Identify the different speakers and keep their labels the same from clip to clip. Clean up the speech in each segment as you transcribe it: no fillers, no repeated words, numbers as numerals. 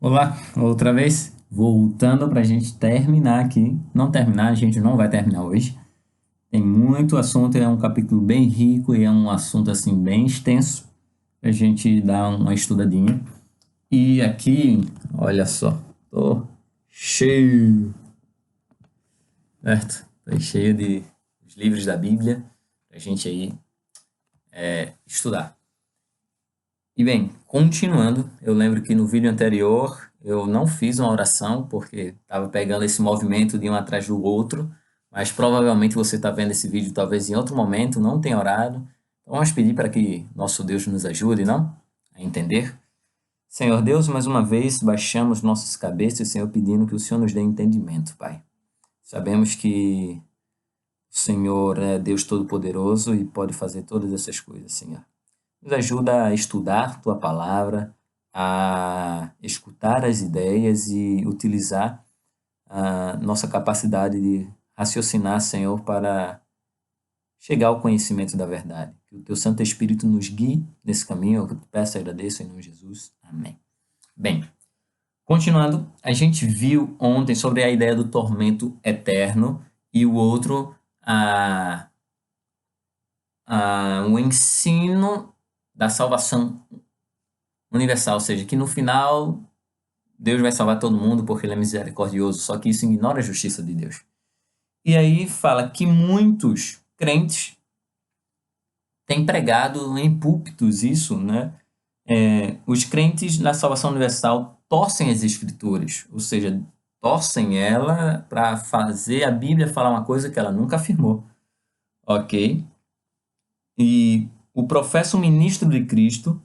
Speaker 1: Olá, outra vez, voltando para a gente terminar aqui. Não terminar, a gente não vai terminar hoje. Tem muito assunto, é um capítulo bem rico e é um assunto assim bem extenso para a gente dar uma estudadinha. E aqui, olha só, tô cheio, certo? Tô cheio de os livros da Bíblia para a gente aí estudar. E bem, continuando, eu lembro que no vídeo anterior eu não fiz uma oração porque estava pegando esse movimento de um atrás do outro, mas provavelmente você está vendo esse vídeo talvez em outro momento, não tenha orado. Então vamos pedir para que nosso Deus nos ajude, não? A entender. Senhor Deus, mais uma vez baixamos nossas cabeças, Senhor, pedindo que o Senhor nos dê entendimento, Pai. Sabemos que o Senhor é Deus Todo-Poderoso e pode fazer todas essas coisas, Senhor. Nos ajuda a estudar tua palavra, a escutar as ideias e utilizar a nossa capacidade de raciocinar, Senhor, para chegar ao conhecimento da verdade. Que o teu Santo Espírito nos guie nesse caminho, é o que eu te peço e agradeço em nome de Jesus. Amém. Bem, continuando, a gente viu ontem sobre a ideia do tormento eterno e o outro, o ensino da salvação universal, ou seja, que no final Deus vai salvar todo mundo porque ele é misericordioso, só que isso ignora a justiça de Deus. E aí fala que muitos crentes têm pregado em púlpitos isso, né? Os crentes na salvação universal torcem as escrituras, ou seja, torcem ela para fazer a Bíblia falar uma coisa que ela nunca afirmou, ok? E o professo ministro de Cristo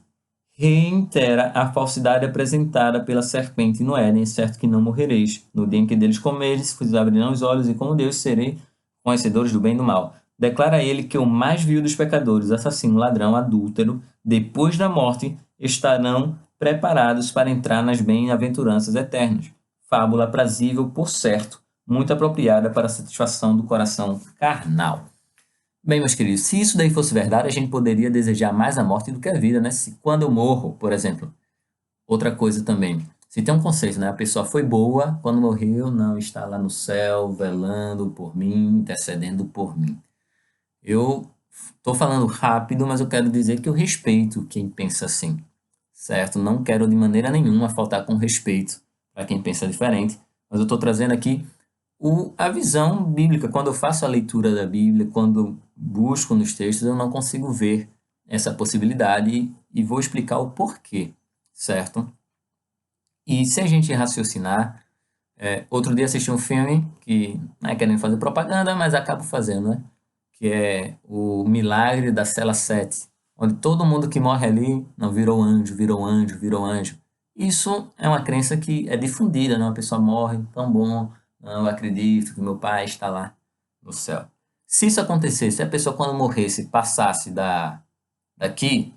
Speaker 1: reitera a falsidade apresentada pela serpente no Éden, certo que não morrereis. No dia em que deles comeres, vos abrirão os olhos, e como Deus serei conhecedores do bem e do mal. Declara ele que o mais vil dos pecadores, assassino, ladrão, adúltero, depois da morte, estarão preparados para entrar nas bem-aventuranças eternas. Fábula aprazível, por certo, muito apropriada para a satisfação do coração carnal. Bem, meus queridos, se isso daí fosse verdade, a gente poderia desejar mais a morte do que a vida, né? Se quando eu morro, por exemplo. Outra coisa também, se tem um conceito, né? A pessoa foi boa, quando morreu, não está lá no céu, velando por mim, intercedendo por mim. Eu estou falando rápido, mas eu quero dizer que eu respeito quem pensa assim, certo? Não quero de maneira nenhuma faltar com respeito para quem pensa diferente, mas eu estou trazendo aqui a visão bíblica. Quando eu faço a leitura da Bíblia, quando busco nos textos, eu não consigo ver essa possibilidade e vou explicar o porquê, certo? E se a gente raciocinar, outro dia assisti um filme que não é querendo fazer propaganda, mas acabo fazendo, né? Que é o Milagre da Cela 7, onde todo mundo que morre ali não virou anjo, virou anjo, virou anjo. Isso é uma crença que é difundida, né? Uma pessoa morre, tão bom, não, eu acredito que meu pai está lá no céu. Se isso acontecesse, se a pessoa quando morresse passasse daqui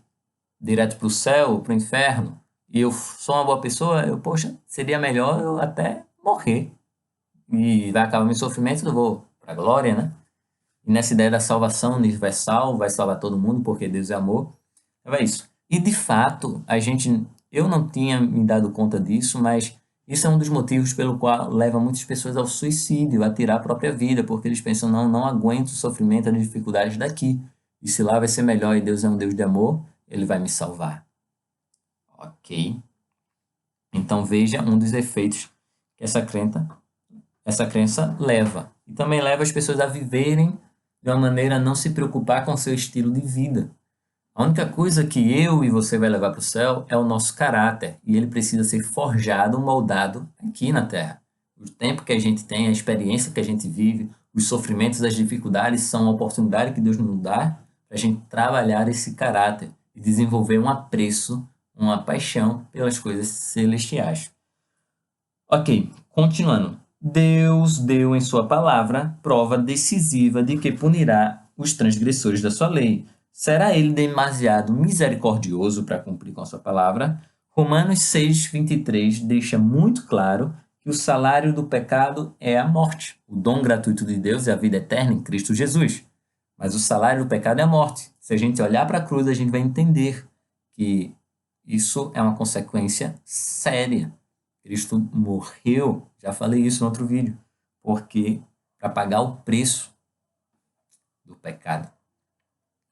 Speaker 1: direto para o céu, para o inferno, e eu sou uma boa pessoa, poxa, seria melhor eu até morrer. E vai acabar meu sofrimento, eu vou para a glória, né? E nessa ideia da salvação universal, vai salvar todo mundo porque Deus é amor. Então é isso. E de fato, eu não tinha me dado conta disso, mas isso é um dos motivos pelo qual leva muitas pessoas ao suicídio, a tirar a própria vida, porque eles pensam, não, não aguento o sofrimento, as dificuldades daqui. E se lá vai ser melhor e Deus é um Deus de amor, ele vai me salvar. Ok? Então veja um dos efeitos que essa crença leva. E também leva as pessoas a viverem de uma maneira a não se preocupar com o seu estilo de vida. A única coisa que eu e você vai levar para o céu é o nosso caráter, e ele precisa ser forjado, moldado aqui na Terra. O tempo que a gente tem, a experiência que a gente vive, os sofrimentos, as dificuldades são uma oportunidade que Deus nos dá para a gente trabalhar esse caráter e desenvolver um apreço, uma paixão pelas coisas celestiais. Ok, continuando. Deus deu em sua palavra prova decisiva de que punirá os transgressores da sua lei. Será ele demasiado misericordioso para cumprir com a sua palavra? Romanos 6:23 deixa muito claro que o salário do pecado é a morte. O dom gratuito de Deus é a vida eterna em Cristo Jesus. Mas o salário do pecado é a morte. Se a gente olhar para a cruz, a gente vai entender que isso é uma consequência séria. Cristo morreu, já falei isso no outro vídeo, porque para pagar o preço do pecado,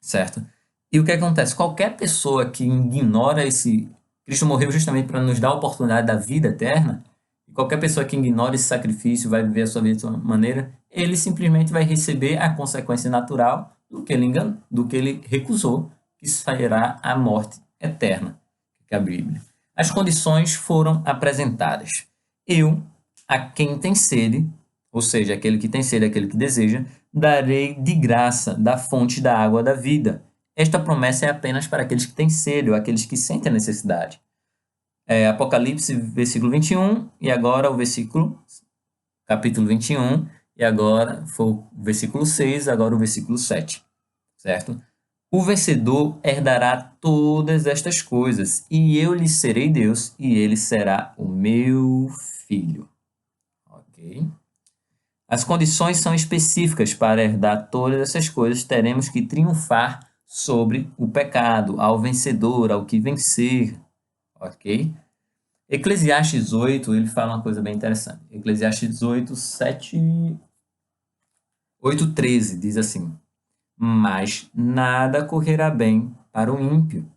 Speaker 1: certo? E o que acontece? Qualquer pessoa que ignora esse... Cristo morreu justamente para nos dar a oportunidade da vida eterna, e qualquer pessoa que ignora esse sacrifício, vai viver a sua vida de outra maneira, ele simplesmente vai receber a consequência natural do que ele enganou, do que ele recusou, que será a morte eterna, que é a Bíblia. As condições foram apresentadas. Eu, a quem tem sede, ou seja, aquele que tem sede, aquele que deseja, darei de graça da fonte da água da vida. Esta promessa é apenas para aqueles que têm sede ou aqueles que sentem a necessidade. Apocalipse, versículo 21, e agora o versículo, capítulo 21, e agora foi o versículo 6, agora o versículo 7, certo? O vencedor herdará todas estas coisas, e eu lhe serei Deus, e ele será o meu filho. Ok? As condições são específicas para herdar todas essas coisas. Teremos que triunfar sobre o pecado, ao vencedor, ao que vencer. Ok? Eclesiastes 8, ele fala uma coisa bem interessante. Eclesiastes 8, 7, 8, 13 diz assim: mas nada correrá bem para o ímpio.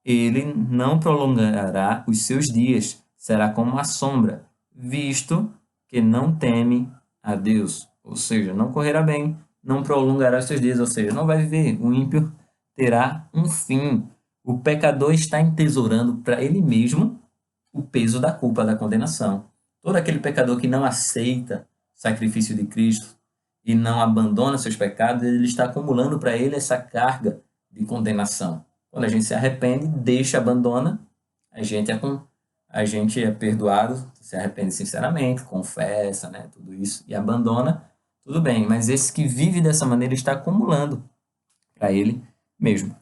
Speaker 1: Ele não prolongará os seus dias, será como uma sombra, visto que não teme a Deus. Ou seja, não correrá bem, não prolongará os seus dias, ou seja, não vai viver. O ímpio terá um fim. O pecador está entesourando para ele mesmo o peso da culpa, da condenação. Todo aquele pecador que não aceita o sacrifício de Cristo e não abandona seus pecados, ele está acumulando para ele essa carga de condenação. Quando a gente se arrepende, deixa, abandona, a gente é perdoado, se arrepende sinceramente, confessa, né, tudo isso, e abandona, tudo bem. Mas esse que vive dessa maneira está acumulando para ele mesmo.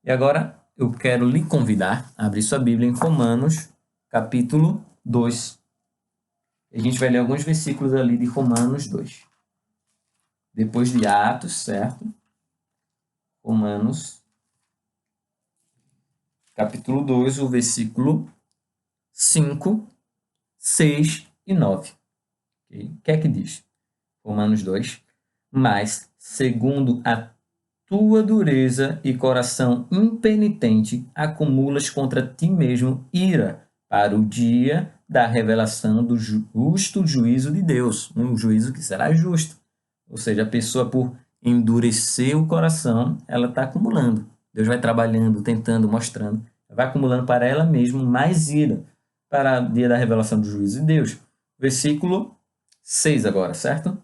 Speaker 1: E agora eu quero lhe convidar a abrir sua Bíblia em Romanos, capítulo 2. A gente vai ler alguns versículos ali de Romanos 2. Depois de Atos, certo? Romanos, capítulo 2, o versículo 5, 6 e 9. Okay? O que é que diz? Romanos 2. Mas, segundo a tua dureza e coração impenitente, acumulas contra ti mesmo ira para o dia da revelação do justo juízo de Deus, um juízo que será justo. Ou seja, a pessoa, por endurecer o coração, ela está acumulando. Deus vai trabalhando, tentando, mostrando, vai acumulando para ela mesma mais ira para o dia da revelação do juízo de Deus. Versículo 6 agora, certo?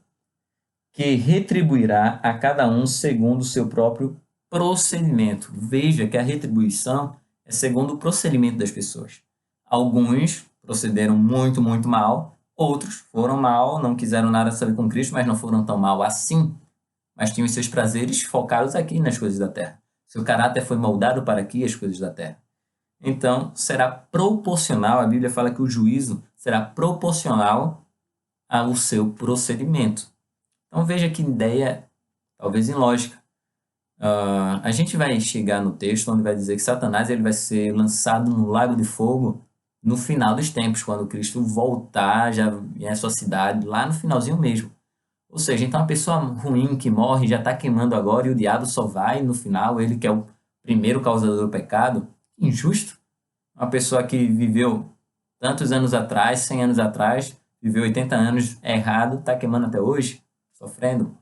Speaker 1: Que retribuirá a cada um segundo o seu próprio procedimento. Veja que a retribuição é segundo o procedimento das pessoas. Alguns procederam muito, muito mal, outros foram mal, não quiseram nada saber com Cristo, mas não foram tão mal assim, mas tinham os seus prazeres focados aqui nas coisas da terra. Seu caráter foi moldado para aqui, as coisas da terra. Então, será proporcional, a Bíblia fala que o juízo será proporcional ao seu procedimento. Então veja que ideia, talvez ilógica. A gente vai chegar no texto onde vai dizer que Satanás ele vai ser lançado no lago de fogo no final dos tempos, quando Cristo voltar já em a sua cidade, lá no finalzinho mesmo. Ou seja, então a pessoa ruim que morre já está queimando agora e o diabo só vai no final, ele que é o primeiro causador do pecado. Injusto. Uma pessoa que viveu tantos anos atrás, 100 anos atrás, viveu 80 anos errado, está queimando até hoje, sofrendo.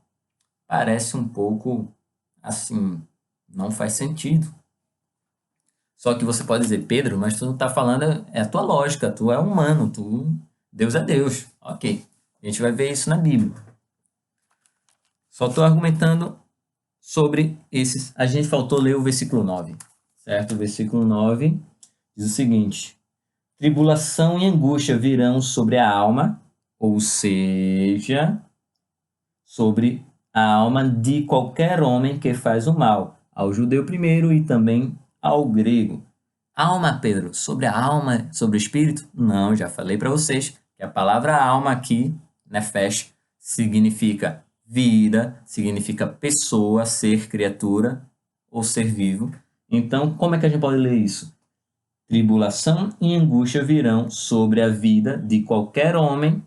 Speaker 1: Parece um pouco assim, não faz sentido. Só que você pode dizer, Pedro, mas tu não está falando, é a tua lógica, tu é humano, Deus é Deus. Ok, a gente vai ver isso na Bíblia. Só estou argumentando sobre esses. A gente faltou ler o versículo 9, certo? O versículo 9 diz o seguinte: tribulação e angústia virão sobre a alma, ou seja, sobre a alma de qualquer homem que faz o mal, ao judeu primeiro e também ao grego. Alma, Pedro, sobre a alma, sobre o espírito? Não, já falei para vocês que a palavra alma aqui, nefesh, significa vida, significa pessoa, ser, criatura ou ser vivo. Então, como é que a gente pode ler isso? tribulação e angústia virão sobre a vida de qualquer homem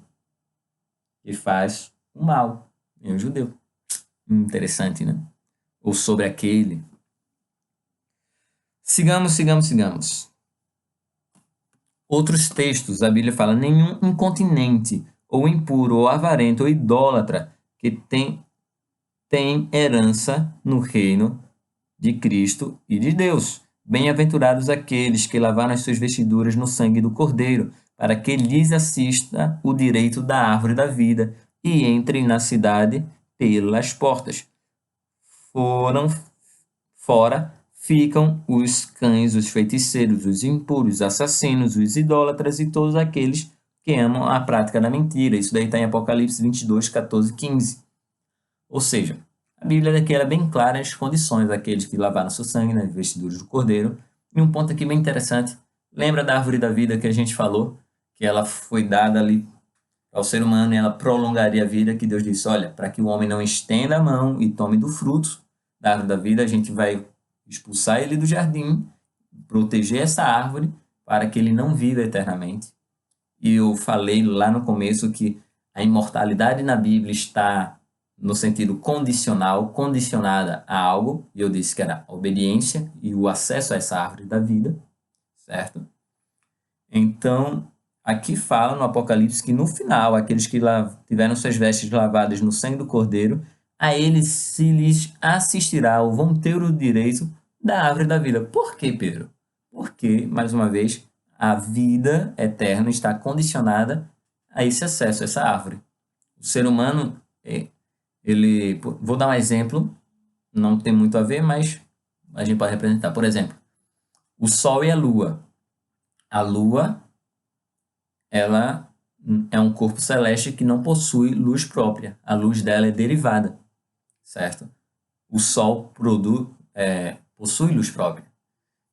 Speaker 1: que faz o mal. É um judeu. Interessante, né? Ou sobre aquele. Sigamos. Outros textos, a Bíblia fala: nenhum incontinente, ou impuro, ou avarento, ou idólatra que tem herança no reino de Cristo e de Deus. Bem-aventurados aqueles que lavaram as suas vestiduras no sangue do Cordeiro, para que lhes assista o direito da árvore da vida e entrem na cidade pelas portas. Fora ficam os cães, os feiticeiros, os impuros, os assassinos, os idólatras e todos aqueles que amam a prática da mentira. Isso daí está em Apocalipse 22, 14 e 15. Ou seja, a Bíblia daqui é bem clara as condições daqueles que lavaram seu sangue nas vestiduras do Cordeiro. E um ponto aqui bem interessante, lembra da árvore da vida que a gente falou? Que ela foi dada ali ao ser humano e ela prolongaria a vida, que Deus disse: olha, para que o homem não estenda a mão e tome do fruto da árvore da vida, a gente vai expulsar ele do jardim, proteger essa árvore para que ele não viva eternamente. E eu falei lá no começo que a imortalidade na Bíblia está no sentido condicional, condicionada a algo, e eu disse que era a obediência e o acesso a essa árvore da vida, certo? Então, aqui fala no Apocalipse que no final, aqueles que tiveram suas vestes lavadas no sangue do Cordeiro, a eles se lhes assistirá ou vão ter o direito da árvore da vida. Por quê, Pedro? Porque, mais uma vez, a vida eterna está condicionada a esse acesso a essa árvore. O ser humano, vou dar um exemplo, não tem muito a ver, mas a gente pode representar. Por exemplo, o Sol e a Lua. A Lua, ela é um corpo celeste que não possui luz própria. A luz dela é derivada, certo? O Sol possui luz própria.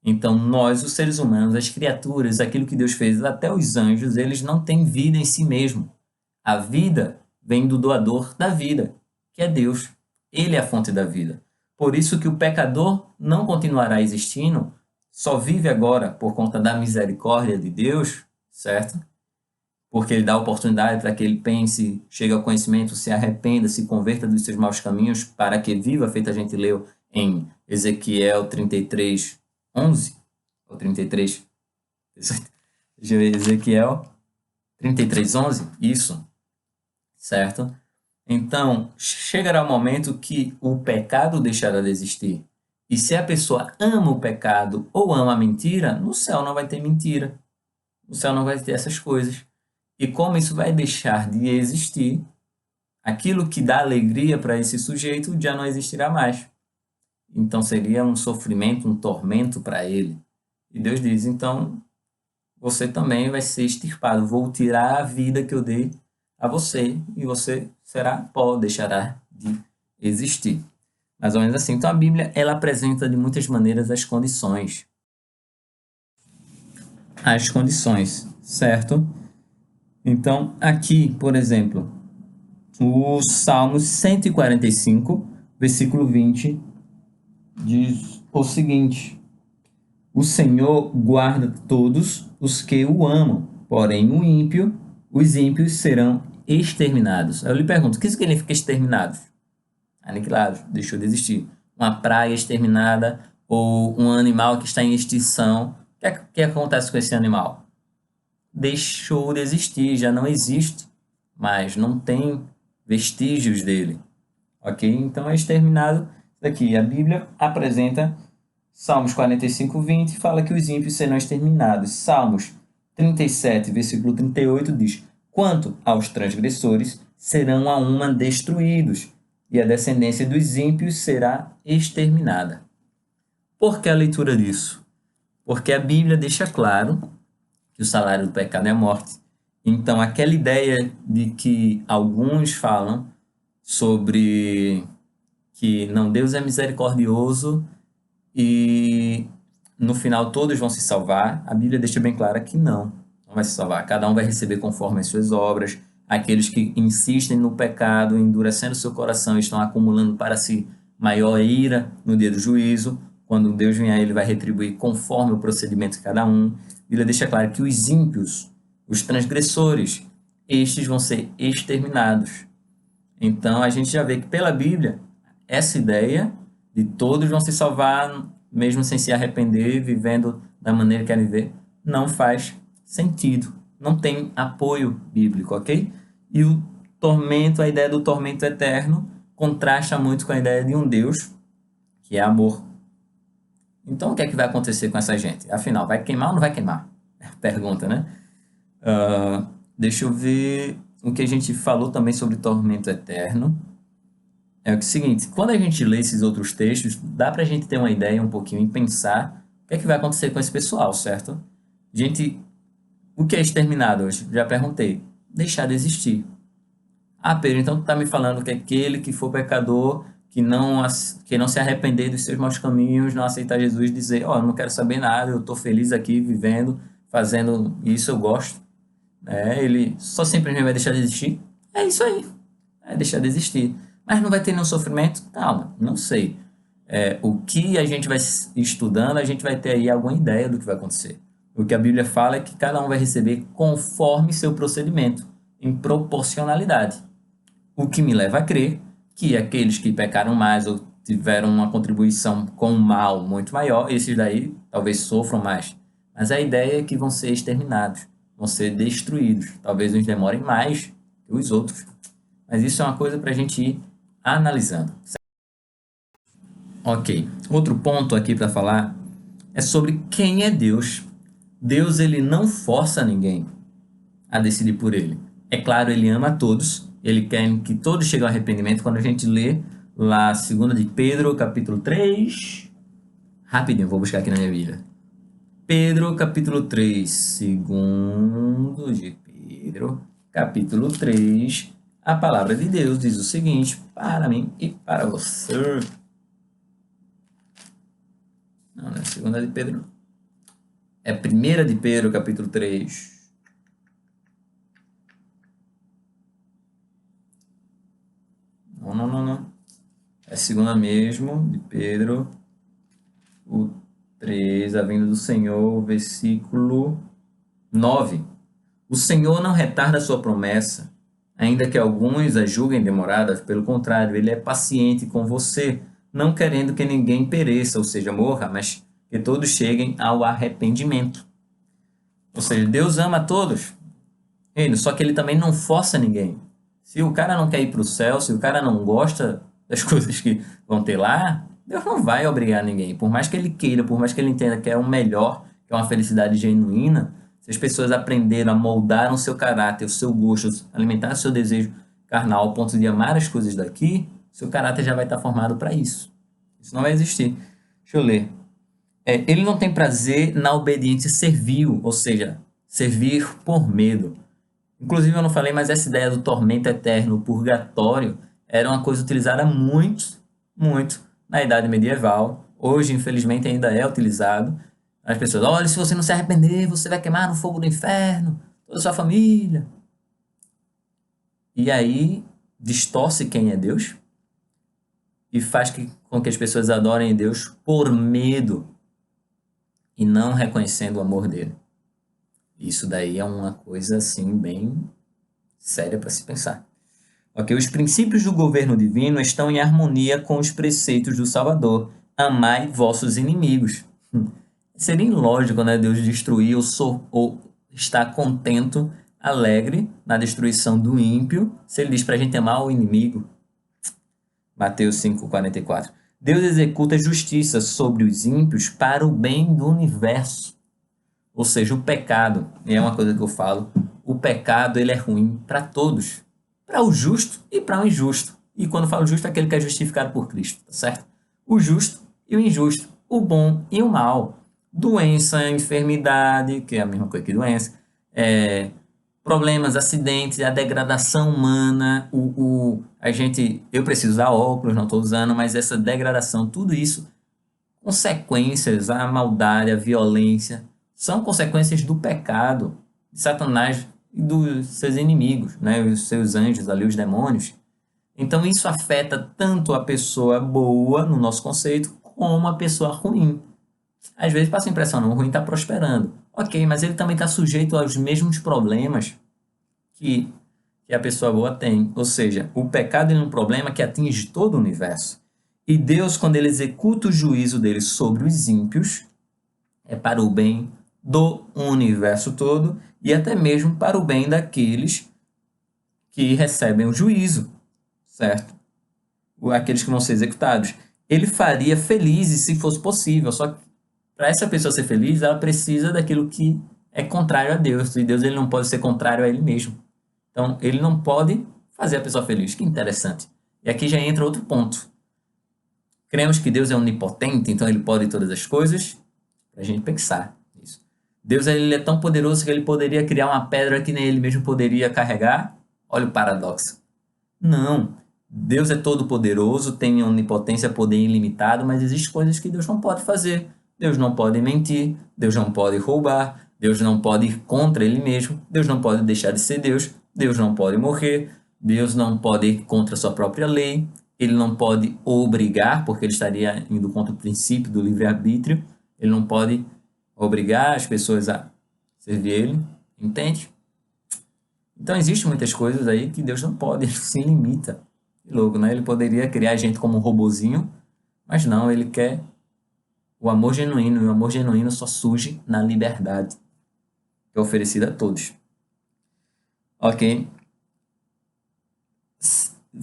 Speaker 1: Então, nós, os seres humanos, as criaturas, aquilo que Deus fez, até os anjos, eles não têm vida em si mesmo. A vida vem do doador da vida, que é Deus. Ele é a fonte da vida. Por isso que o pecador não continuará existindo, só vive agora por conta da misericórdia de Deus, certo? Porque ele dá oportunidade para que ele pense, chegue ao conhecimento, se arrependa, se converta dos seus maus caminhos, para que viva, feito a gente leu em Ezequiel 33, 11, ou 33, Ezequiel 33, 11, isso, certo? Então, chegará o momento que o pecado deixará de existir. E se a pessoa ama o pecado ou ama a mentira, no céu não vai ter mentira. No céu não vai ter essas coisas. E como isso vai deixar de existir, aquilo que dá alegria para esse sujeito já não existirá mais. Então seria um sofrimento, um tormento para ele. E Deus diz: então você também vai ser extirpado. Vou tirar a vida que eu dei a você e você será pó, deixará de existir. Mais ou menos assim. Então a Bíblia, ela apresenta de muitas maneiras as condições. As condições, certo? Então aqui, por exemplo, o Salmo 145, versículo 20, diz o seguinte: o Senhor guarda todos os que o amam, porém os ímpios serão exterminados. Eu lhe pergunto, o que significa exterminados? Aniquilados, deixou de existir. Uma praia exterminada ou um animal que está em extinção. O que acontece com esse animal? Deixou de existir, já não existe, mas não tem vestígios dele. Ok? Então é exterminado daqui. A Bíblia apresenta Salmos 45, 20, fala que os ímpios serão exterminados. Salmos 37, versículo 38 diz: quanto aos transgressores, serão a uma destruídos, e a descendência dos ímpios será exterminada. Por que a leitura disso? Porque a Bíblia deixa claro que o salário do pecado é a morte. Então, aquela ideia de que alguns falam sobre que não, Deus é misericordioso e no final todos vão se salvar, a Bíblia deixa bem clara que não vai se salvar. Cada um vai receber conforme as suas obras. Aqueles que insistem no pecado, endurecendo seu coração, estão acumulando para si maior ira no dia do juízo. quando Deus vier, ele vai retribuir conforme o procedimento de cada um. A Bíblia deixa claro que os ímpios, os transgressores, estes vão ser exterminados. Então, a gente já vê que pela Bíblia, essa ideia de todos vão se salvar, mesmo sem se arrepender, vivendo da maneira que querem viver, não faz sentido. Não tem apoio bíblico, ok? E o tormento, a ideia do tormento eterno, contrasta muito com a ideia de um Deus que é amor. Então, o que é que vai acontecer com essa gente? Afinal, vai queimar ou não vai queimar? Pergunta, né? Deixa eu ver o que a gente falou também sobre tormento eterno. É o seguinte, quando a gente lê esses outros textos, dá pra gente ter uma ideia um pouquinho e pensar o que é que vai acontecer com esse pessoal, certo? Gente, o que é exterminado hoje? Já perguntei. Deixar de existir. Ah, Pedro, então tu tá me falando que aquele que for pecador, que não se arrepender dos seus maus caminhos, não aceitar Jesus, dizer, ó, eu não quero saber nada, eu tô feliz aqui, vivendo, fazendo isso, eu gosto. Ele só simplesmente vai deixar de existir? É isso aí. É deixar de existir. Mas não vai ter nenhum sofrimento? Calma, não sei. O que a gente vai estudando, a gente vai ter aí alguma ideia do que vai acontecer. O que a Bíblia fala é que cada um vai receber conforme seu procedimento, em proporcionalidade. O que me leva a crer que aqueles que pecaram mais ou tiveram uma contribuição com o mal muito maior, esses daí talvez sofram mais. Mas a ideia é que vão ser exterminados, vão ser destruídos. Talvez uns demorem mais que os outros. Mas isso é uma coisa para a gente ir analisando. Ok, outro ponto aqui para falar é sobre quem é Deus. Deus, ele não força ninguém a decidir por ele. É claro, ele ama a todos, ele quer que todos cheguem ao arrependimento. Quando a gente lê lá 2 de Pedro, capítulo 3, rapidinho, vou buscar aqui na minha Bíblia. Pedro, capítulo 3, 2 de Pedro, capítulo 3, a palavra de Deus diz o seguinte, para mim e para você. Não é 2 de Pedro, é 1 de Pedro, capítulo 3. Não. É 2 mesmo, de Pedro, o 3, a vinda do Senhor, versículo 9. O Senhor não retarda a sua promessa, ainda que alguns a julguem demoradas, pelo contrário, ele é paciente com você, não querendo que ninguém pereça, ou seja, morra, mas que todos cheguem ao arrependimento. Ou seja, Deus ama a todos, só que ele também não força ninguém. Se o cara não quer ir para o céu, se o cara não gosta das coisas que vão ter lá, Deus não vai obrigar ninguém. Por mais que ele queira, por mais que ele entenda que é o melhor, que é uma felicidade genuína, se as pessoas aprenderam a moldar o seu caráter, o seu gosto, alimentar o seu desejo carnal ao ponto de amar as coisas daqui, seu caráter já vai estar formado para isso. Isso não vai existir. Deixa eu ler. Ele não tem prazer na obediência servil, ou seja, servir por medo. Inclusive, eu não falei, mas essa ideia do tormento eterno, o purgatório, era uma coisa utilizada muito na Idade Medieval. Hoje, infelizmente, ainda é utilizado. As pessoas, olha, se você não se arrepender, você vai queimar no fogo do inferno, toda a sua família. E aí, distorce quem é Deus e faz com que as pessoas adorem Deus por medo e não reconhecendo o amor dele. Isso daí é uma coisa, assim, bem séria para se pensar. Ok, os princípios do governo divino estão em harmonia com os preceitos do Salvador. Amai vossos inimigos. Seria ilógico, né, Deus destruir ou estar contento, alegre na destruição do ímpio, se ele diz para a gente amar o inimigo. Mateus 5,44. Deus executa justiça sobre os ímpios para o bem do universo. Ou seja, o pecado, e é uma coisa que eu falo, o pecado ele é ruim para todos. Para o justo e para o injusto. E quando eu falo justo, é aquele que é justificado por Cristo, tá certo? O justo e o injusto. O bom e o mal. Doença, enfermidade, que é a mesma coisa que doença. Problemas, acidentes, a degradação humana. Eu preciso usar óculos, não estou usando, mas essa degradação, tudo isso, consequências, a maldade, a violência, são consequências do pecado de Satanás e dos seus inimigos, né? Os seus anjos ali, os demônios. Então isso afeta tanto a pessoa boa, no nosso conceito, como uma pessoa ruim. Às vezes passa a impressão, não, o ruim está prosperando. Ok, mas ele também está sujeito aos mesmos problemas que a pessoa boa tem. Ou seja, o pecado é um problema que atinge todo o universo. E Deus, quando ele executa o juízo dele sobre os ímpios, é para o bem do universo todo e até mesmo para o bem daqueles que recebem o juízo, certo? Aqueles que vão ser executados. Ele faria felizes se fosse possível, só que para essa pessoa ser feliz, ela precisa daquilo que é contrário a Deus, e Deus ele não pode ser contrário a ele mesmo. Então, ele não pode fazer a pessoa feliz. Que interessante. E aqui já entra outro ponto. Cremos que Deus é onipotente, então ele pode todas as coisas, para a gente pensar nisso. Deus ele é tão poderoso que ele poderia criar uma pedra que nem ele mesmo poderia carregar. Olha o paradoxo. Não. Deus é todo poderoso, tem onipotência, poder ilimitado, mas existem coisas que Deus não pode fazer. Deus não pode mentir, Deus não pode roubar, Deus não pode ir contra ele mesmo, Deus não pode deixar de ser Deus, Deus não pode morrer, Deus não pode ir contra a sua própria lei, ele não pode obrigar, porque ele estaria indo contra o princípio do livre-arbítrio, ele não pode obrigar as pessoas a servir ele, entende? Então existem muitas coisas aí que Deus não pode, ele se limita. Que louco, né? Ele poderia criar a gente como um robozinho, mas não, ele quer o amor genuíno, e o amor genuíno só surge na liberdade, que é oferecida a todos. Ok?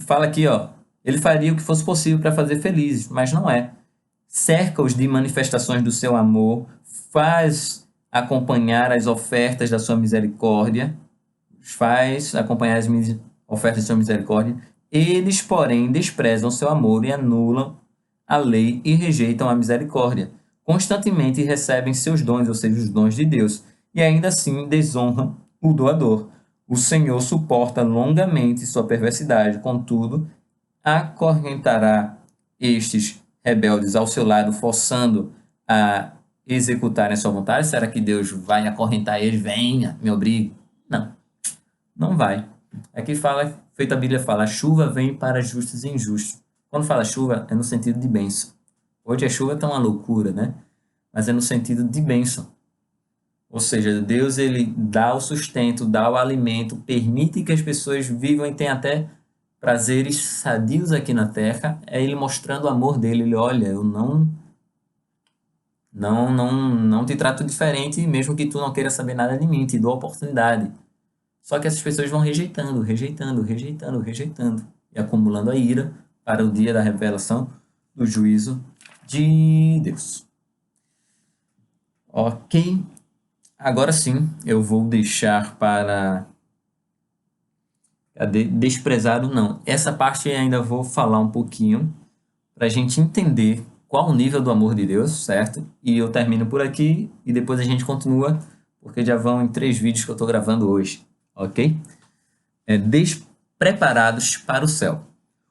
Speaker 1: Fala aqui, ó. Ele faria o que fosse possível para fazer felizes, mas não é. Cerca-os de manifestações do seu amor, faz acompanhar as ofertas da sua misericórdia, faz acompanhar as ofertas da sua misericórdia. Eles, porém, desprezam seu amor e anulam a lei e rejeitam a misericórdia. Constantemente recebem seus dons, ou seja, os dons de Deus, e ainda assim desonram o doador. O Senhor suporta longamente sua perversidade, contudo, acorrentará estes rebeldes ao seu lado, forçando a executarem a sua vontade. Será que Deus vai acorrentar eles? Venha, me obrigue. Não, não vai. Aqui fala, feita a Bíblia fala, a chuva vem para justos e injustos. Quando fala chuva, é no sentido de bênção. Hoje a chuva está uma loucura, né? Mas é no sentido de bênção. Ou seja, Deus ele dá o sustento, dá o alimento, permite que as pessoas vivam e tenham até prazeres sadios aqui na terra. É ele mostrando o amor dele. Ele, olha, eu não te trato diferente, mesmo que tu não queira saber nada de mim, te dou a oportunidade. Só que essas pessoas vão rejeitando, rejeitando, rejeitando, rejeitando e acumulando a ira para o dia da revelação do juízo de Deus. Ok? Agora sim, eu vou deixar para... Desprezado não. Essa parte eu ainda vou falar um pouquinho para a gente entender qual o nível do amor de Deus, certo? E eu termino por aqui e depois a gente continua, porque já vão em 3 vídeos que eu estou gravando hoje, ok? Despreparados para o céu.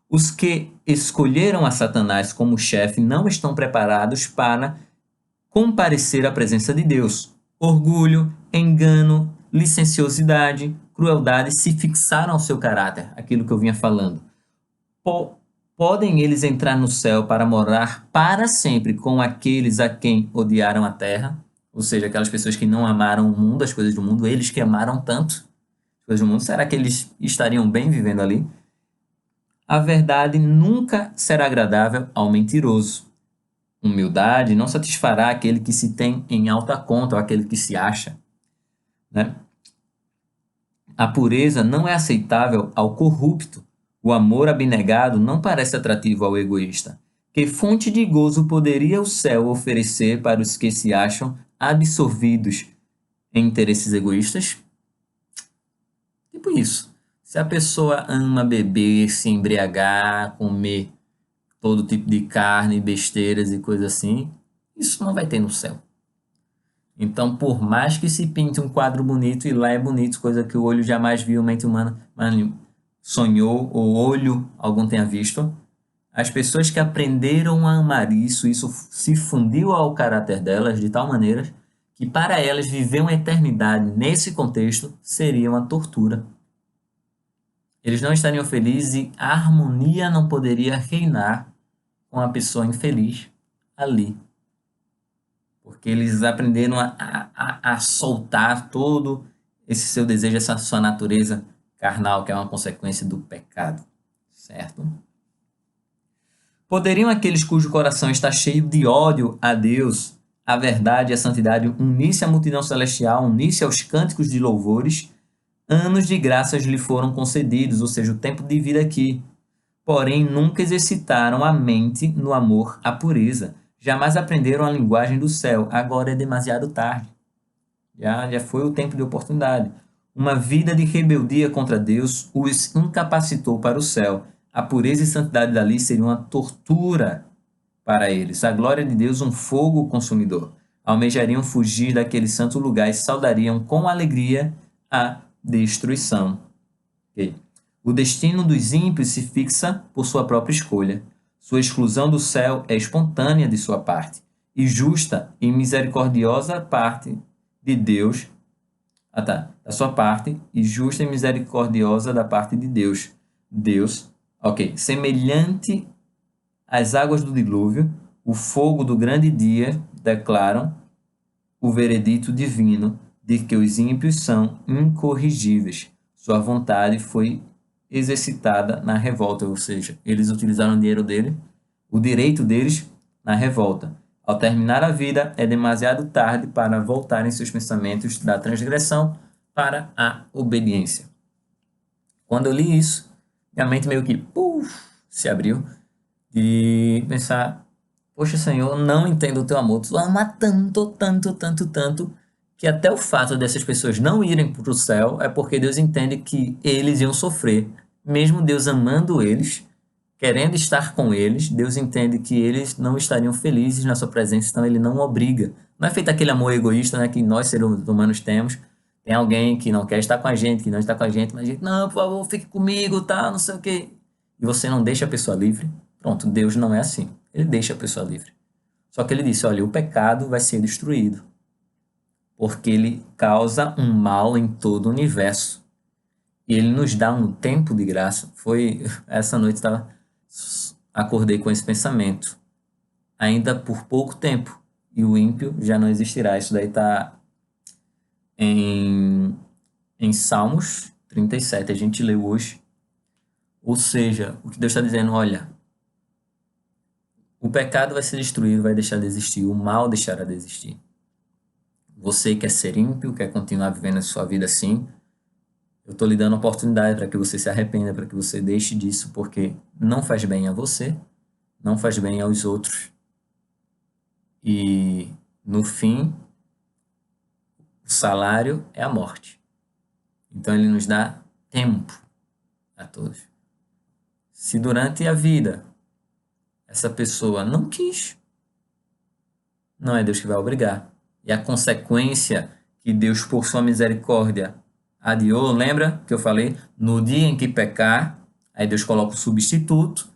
Speaker 1: Os que escolheram a Satanás como chefe não estão preparados para comparecer à presença de Deus. Orgulho, engano, licenciosidade, crueldade se fixaram ao seu caráter, aquilo que eu vinha falando. Podem eles entrar no céu para morar para sempre com aqueles a quem odiaram a terra, ou seja, aquelas pessoas que não amaram o mundo, as coisas do mundo, eles que amaram tanto as coisas do mundo, será que eles estariam bem vivendo ali? A verdade nunca será agradável ao mentiroso. Humildade não satisfará aquele que se tem em alta conta ou aquele que se acha, né? A pureza não é aceitável ao corrupto. O amor abnegado não parece atrativo ao egoísta. Que fonte de gozo poderia o céu oferecer para os que se acham absorvidos em interesses egoístas? Tipo isso. Se a pessoa ama beber, se embriagar, comer todo tipo de carne, besteiras e coisas assim, isso não vai ter no céu. Então, por mais que se pinte um quadro bonito, e lá é bonito, coisa que o olho jamais viu, mente humana sonhou, ou olho algum tenha visto, as pessoas que aprenderam a amar isso se fundiu ao caráter delas de tal maneira que para elas viver uma eternidade nesse contexto seria uma tortura. Eles não estariam felizes e a harmonia não poderia reinar com a pessoa infeliz ali. Porque eles aprenderam a soltar todo esse seu desejo, essa sua natureza carnal, que é uma consequência do pecado, certo? Poderiam aqueles cujo coração está cheio de ódio a Deus, a verdade e a santidade unir-se à multidão celestial, unir-se aos cânticos de louvores? Anos de graças lhe foram concedidos, ou seja, o tempo de vida aqui. Porém, nunca exercitaram a mente no amor à pureza. Jamais aprenderam a linguagem do céu. Agora é demasiado tarde. Já foi o tempo de oportunidade. Uma vida de rebeldia contra Deus os incapacitou para o céu. A pureza e santidade dali seria uma tortura para eles. A glória de Deus, um fogo consumidor. Almejariam fugir daquele santo lugar e saudariam com alegria a destruição. Okay. O destino dos ímpios se fixa por sua própria escolha. Sua exclusão do céu é espontânea de sua parte, e justa e misericordiosa parte de Deus, da sua parte, e justa e misericordiosa da parte de Deus. Deus, semelhante às águas do dilúvio, o fogo do grande dia declaram o veredito divino de que os ímpios são incorrigíveis. Sua vontade foi exercitada na revolta, ou seja, eles utilizaram o direito deles na revolta. Ao terminar a vida, é demasiado tarde para voltarem seus pensamentos da transgressão para a obediência. Quando eu li isso, minha mente meio que se abriu e pensar, poxa, Senhor, eu não entendo o teu amor, tu ama tanto, tanto, tanto, tanto, que até o fato dessas pessoas não irem para o céu é porque Deus entende que eles iam sofrer. Mesmo Deus amando eles, querendo estar com eles, Deus entende que eles não estariam felizes na sua presença, então ele não obriga. Não é feito aquele amor egoísta, né, que nós seres humanos temos. Tem alguém que não quer estar com a gente, que não está com a gente, mas a gente, não, por favor, fique comigo, tá, não sei o quê. E você não deixa a pessoa livre. Pronto, Deus não é assim. Ele deixa a pessoa livre. Só que ele disse, olha, o pecado vai ser destruído, porque ele causa um mal em todo o universo. E ele nos dá um tempo de graça. Essa noite acordei com esse pensamento. Ainda por pouco tempo. E o ímpio já não existirá. Isso daí está em Salmos 37. A gente leu hoje. Ou seja, o que Deus está dizendo, olha, o pecado vai ser destruído, vai deixar de existir. O mal deixará de existir. Você quer ser ímpio, quer continuar vivendo a sua vida assim, eu estou lhe dando oportunidade para que você se arrependa, para que você deixe disso, porque não faz bem a você, não faz bem aos outros. E, no fim, o salário é a morte. Então, ele nos dá tempo a todos. Se durante a vida essa pessoa não quis, não é Deus que vai obrigar. E a consequência que Deus, por sua misericórdia, adiou, lembra que eu falei? No dia em que pecar, aí Deus coloca o substituto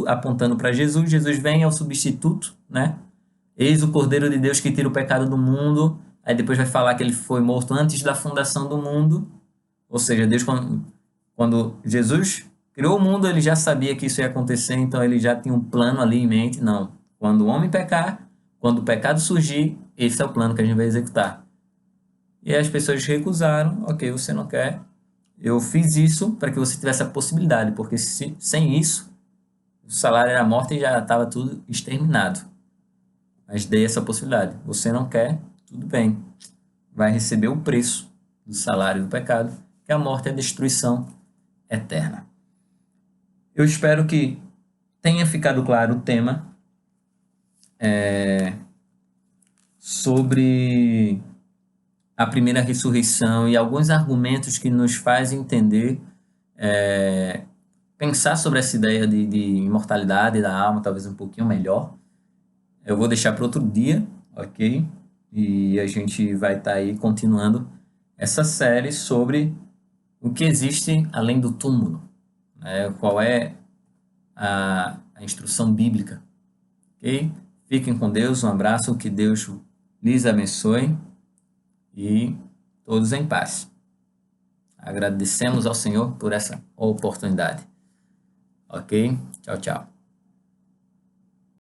Speaker 1: apontando para Jesus, Jesus vem ao substituto, né? Eis o Cordeiro de Deus que tira o pecado do mundo, aí depois vai falar que ele foi morto antes da fundação do mundo, ou seja, Deus, quando Jesus criou o mundo, ele já sabia que isso ia acontecer, então ele já tinha um plano ali em mente, não, quando o homem pecar, quando o pecado surgir, esse é o plano que a gente vai executar. E as pessoas recusaram, ok, você não quer, eu fiz isso para que você tivesse a possibilidade, porque sem isso, o salário era morte e já estava tudo exterminado. Mas dei essa possibilidade. Você não quer, tudo bem. Vai receber o preço do salário do pecado, que é a morte e a destruição eterna. Eu espero que tenha ficado claro o tema sobre a primeira ressurreição e alguns argumentos que nos fazem entender, pensar sobre essa ideia de imortalidade da alma, talvez um pouquinho melhor. Eu vou deixar para outro dia, ok? E a gente vai estar aí continuando essa série sobre o que existe além do túmulo, né? Qual é a instrução bíblica, ok? Fiquem com Deus, um abraço, que Deus lhes abençoe e todos em paz. Agradecemos ao Senhor por essa oportunidade. Ok? Tchau, tchau.